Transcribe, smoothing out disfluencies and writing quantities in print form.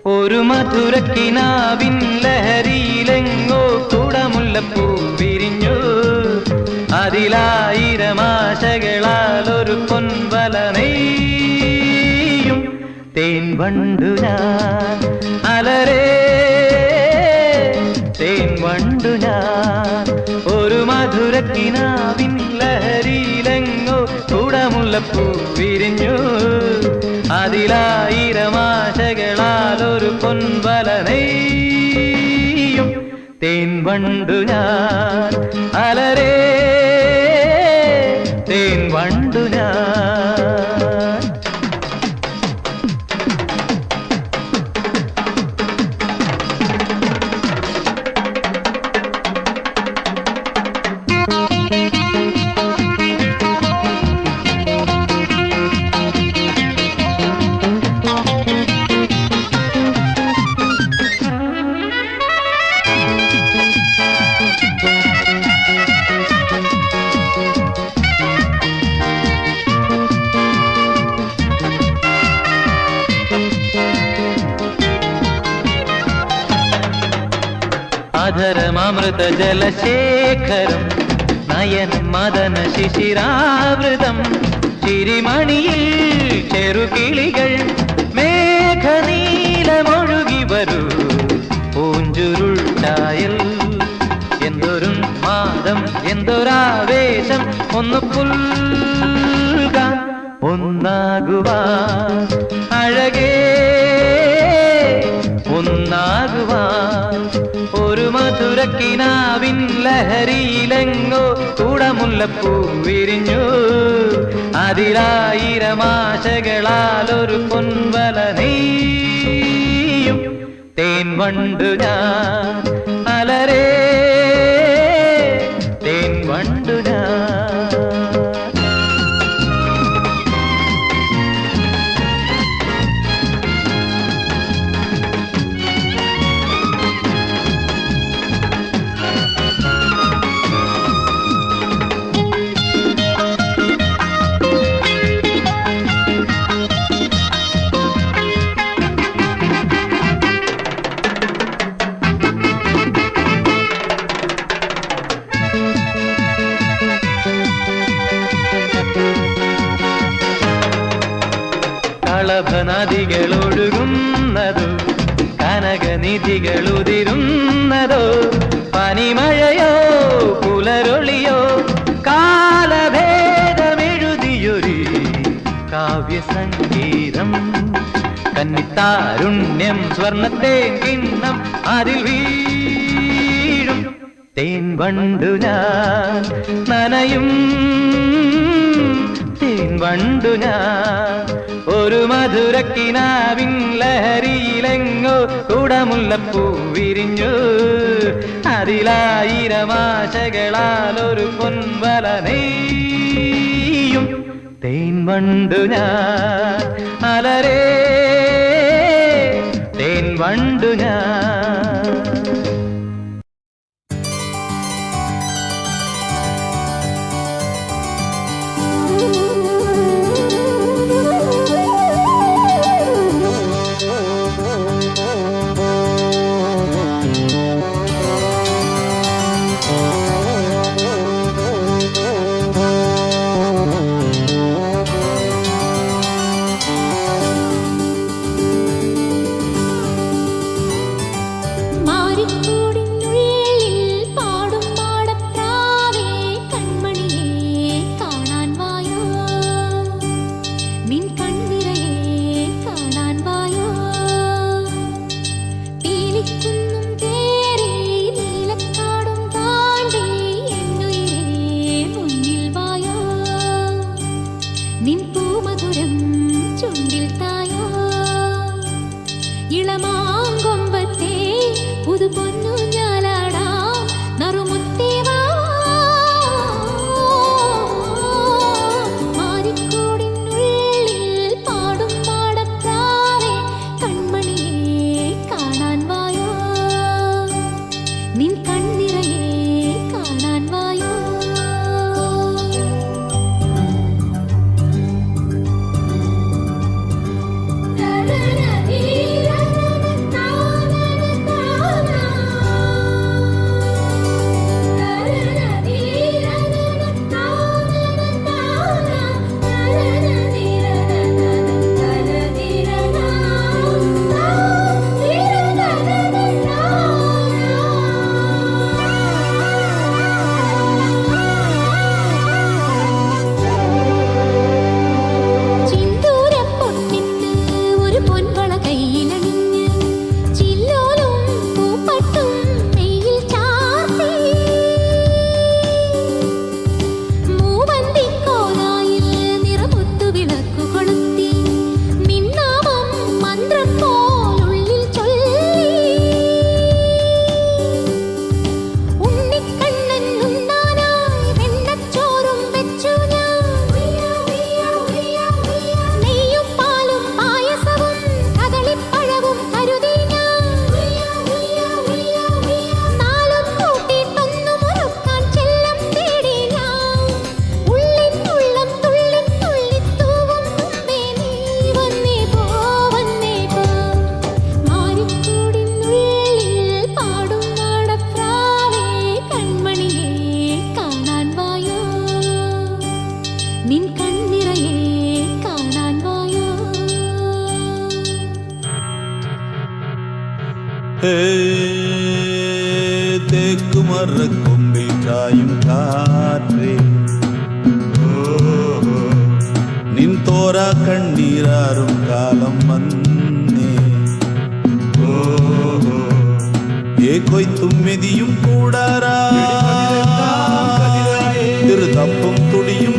ഒരു മധുരക്കിനാവിൻ ലഹരിയിലെങ്ങോ കുടമുല്ലപ്പൂ വിരിഞ്ഞു. അതിലായിരം ആശകളാൽ ഒരു പൊൻവല നെയ്യും തേൻ വണ്ടു ഞാൻ അലരേ തേൻ വണ്ടു ഞാൻ. ഒരു മധുരക്കിനാവിൻ ലഹരിയിലെങ്ങോ കുടമുല്ലപ്പൂ വിരിഞ്ഞു. അതിലായിരം ആശകളാൽ ഒരു പൊൻവല നെയ്യും തേൻ വണ്ടു ഞാൻ അലരേ തേൻ വണ്ടു ഞാൻ. അധരമൃത ജലശേഖരം നയനം മദന ശിശിരാവൃതം. ചിരിമണിയിൽ ചെറുകിളികൾ മേഘനീലമൊഴുകി വരൂ. പൂഞ്ചുരുൾ ചായൽ എന്തൊരു മാദം എന്തൊരാവേശം. ഒന്ന് പുൽകാൻ ഒന്നാകുവാൻ അഴകേ ഒന്നാകുവാൻ. ഒരു മധുരക്കിനാവിൻ ലഹരിയിലെങ്ങോ കുടമുല്ലപ്പൂ വിരിഞ്ഞു. അതിലായിരം ആശകളാൽ ഒരു പൊൻവല നെയ്യും തേൻ വണ്ടു ഞാൻ അലരേ തേൻ വണ്ടു ഞാൻ. കളഭനദികളൊഴുകുന്നതോ കനകനിധികളുതിരുന്നതോ. പനിമഴയോ പുലരൊളിയോ കാലഭേദമെഴുതിയൊരു കാവ്യസംഗീതം. കന്നിത്താരുണ്യം സ്വർണ്ണത്തേൻ കിണ്ണം അതിൽ വീഴും തേൻ വണ്ടു ഞാൻ നനയും തേൻ വണ്ടു ഞാൻ. ഒരു മധുരക്കിനാവിൻ ലഹരിയിലെങ്ങോ കുടമുല്ലപ്പൂ വിരിഞ്ഞു. അതിലായിരം ആശകളാൽ ഒരു പൊൻവല നെയ്യും തേൻ വണ്ടു ഞാൻ അലരേ തേൻ വണ്ടു ഞാൻ. ഇളമാങ്കൊമ്പത്തെ പുതു പൊന്നു ഞാലാടാം നറുമുത്തേവാ മാരിക്കോടിനുള്ളിൽ പാടും പാടപ്രാവേ കൺമണിയെ കാണാൻ വായോ നിൻ കണ്ണിറയെ കാണാൻ വായോ നിൻ കണ്ണിറയെ കാണാൻ വായോ തേക്കുമറക്കൊമ്പിൽ ചായും കാറ്റേ നിൻ തോരാ കണ്ണീരാറും കാലം വന്നേ കൊയ്ത്തും മെതിയും കൂടാറാ തപ്പും തുടിയും